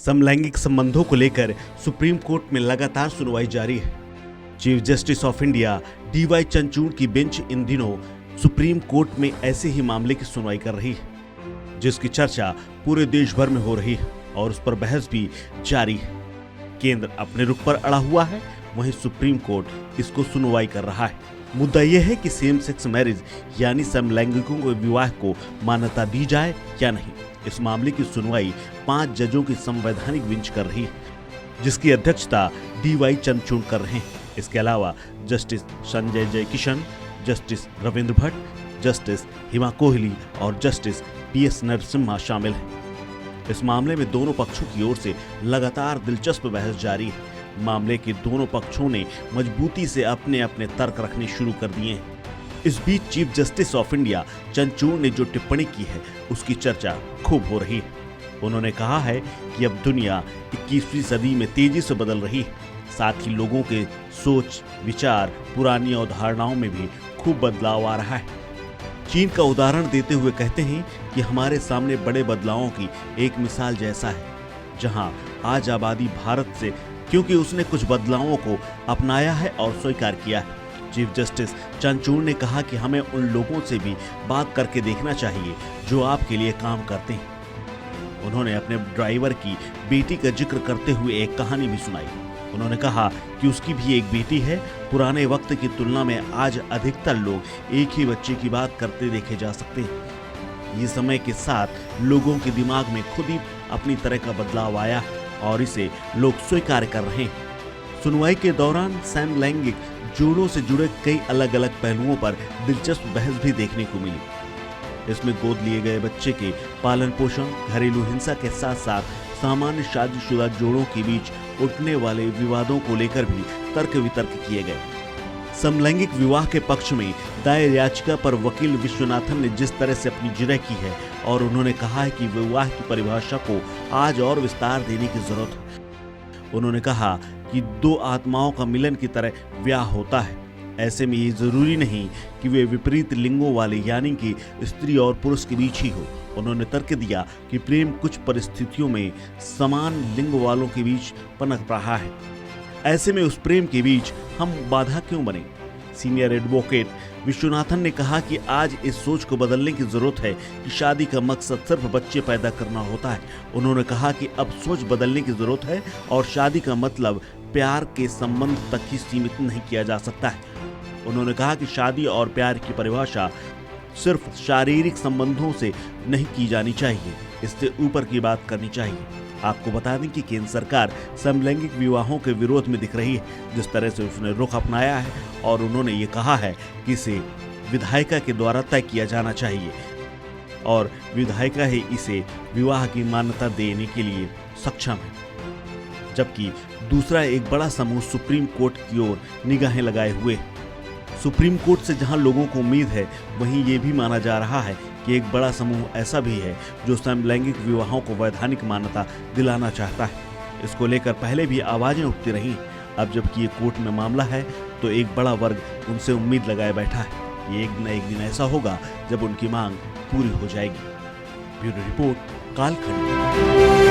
समलैंगिक संबंधों को लेकर सुप्रीम कोर्ट में लगातार सुनवाई जारी है। Chief justice of India DY Chandrachud की बेंच इन दिनों सुप्रीम कोर्ट में ऐसे ही मामले की सुनवाई कर रही है, जिसकी चर्चा पूरे देश भर में हो रही है और उस पर बहस भी जारी है। केंद्र अपने रुख पर अड़ा हुआ है, वहीं सुप्रीम कोर्ट इसको सुनवाई कर रहा है। मुद्दा यह है कि सेम सेक्स मैरिज यानी समलैंगिकों के विवाह को मान्यता दी जाए या नहीं। इस मामले की सुनवाई 5 जजों की संवैधानिक बेंच कर रही है, जिसकी अध्यक्षता डीवाई चंद्रचूड़ कर रहे हैं। इसके अलावा justice Sanjay Jaikishan, justice Ravindra Bhat, justice Hima Kohli और जस्टिस पीएस नरसिम्हा शामिल हैं। इस मामले में दोनों पक्षों की ओर से लगातार दिलचस्प बहस जारी है। मामले के दोनों पक्षों ने मजबूती से अपने अपने तर्क रखने शुरू कर दिए हैं। इस बीच chief justice of India Chandrachud ने जो टिप्पणी की है उसकी चर्चा खूब हो रही है। उन्होंने कहा है कि अब दुनिया 21वीं सदी में तेजी से बदल रही है, साथ ही लोगों के सोच विचार पुरानी अवधारणाओं में भी खूब बदलाव आ रहा है। चीन का उदाहरण देते हुए कहते हैं कि हमारे सामने बड़े बदलावों की एक मिसाल जैसा है, जहां आज आबादी भारत से क्योंकि उसने कुछ बदलावों को अपनाया है और स्वीकार किया है। चीफ जस्टिस चंद्रचूड़ ने कहा कि हमें उन लोगों से भी बात करके देखना चाहिए जो आपके लिए काम करते हैं। उन्होंने अपने ड्राइवर की बेटी का जिक्र करते हुए एक कहानी भी सुनाई। उन्होंने कहा कि उसकी भी एक बेटी है। पुराने वक्त की तुलना में आज अधिकतर लोग एक ही बच्चे की बात करते देखे जा सकते हैं। ये समय के साथ लोगों के दिमाग में खुद ही अपनी तरह का बदलाव आया और इसे लोग स्वीकार कर रहे हैं। सुनवाई के दौरान समलैंगिक जोड़ों से जुड़े कई अलग अलग पहलुओं पर दिलचस्प बहस भी देखने को मिली। इसमें गोद लिए गए बच्चे के पालन पोषण, घरेलू हिंसा के साथ साथ सामान्य शादीशुदा जोड़ों के बीच उठने वाले विवादों को लेकर भी तर्क वितर्क किए गए। समलैंगिक विवाह के पक्ष में दायर याचिका पर वकील विश्वनाथन ने जिस तरह से अपनी जिरह की है और उन्होंने कहा है कि विवाह की परिभाषा को आज और विस्तार देने की जरूरत है। उन्होंने कहा कि दो आत्माओं का मिलन की तरह ब्याह होता है। ऐसे में ये जरूरी नहीं कि वे विपरीत लिंगों वाले यानी कि स्त्री और पुरुष के बीच ही हो। उन्होंने तर्क दिया कि प्रेम कुछ परिस्थितियों में समान लिंग वालों के बीच पनप रहा है। ऐसे में उस प्रेम के बीच हम बाधा क्यों बने। सीनियर एडवोकेट विश्वनाथन ने कहा कि आज इस सोच को बदलने की जरूरत है कि शादी का मकसद सिर्फ बच्चे पैदा करना होता है। उन्होंने कहा कि अब सोच बदलने की जरूरत है और शादी का मतलब प्यार के संबंध तक ही सीमित नहीं किया जा सकता है। उन्होंने कहा कि शादी और प्यार की परिभाषा सिर्फ शारीरिक संबंधों से नहीं की जानी चाहिए, इससे ऊपर की बात करनी चाहिए। आपको बता दें कि केंद्र सरकार समलैंगिक विवाहों के विरोध में दिख रही है, जिस तरह से उसने रुख अपनाया है और उन्होंने ये कहा है कि इसे विधायिका के द्वारा तय किया जाना चाहिए और विधायिका ही इसे विवाह की मान्यता देने के लिए सक्षम है। जबकि दूसरा एक बड़ा समूह सुप्रीम कोर्ट की ओर निगाहें लगाए हुए है। सुप्रीम कोर्ट से जहां लोगों को उम्मीद है, वहीं ये भी माना जा रहा है कि एक बड़ा समूह ऐसा भी है जो समलैंगिक विवाहों को वैधानिक मान्यता दिलाना चाहता है। इसको लेकर पहले भी आवाजें उठती रहीं। अब जबकि ये कोर्ट में मामला है तो एक बड़ा वर्ग उनसे उम्मीद लगाए बैठा है। ये एक न एक दिन ऐसा होगा जब उनकी मांग पूरी हो जाएगी। ब्यूरो रिपोर्ट, कालखंड।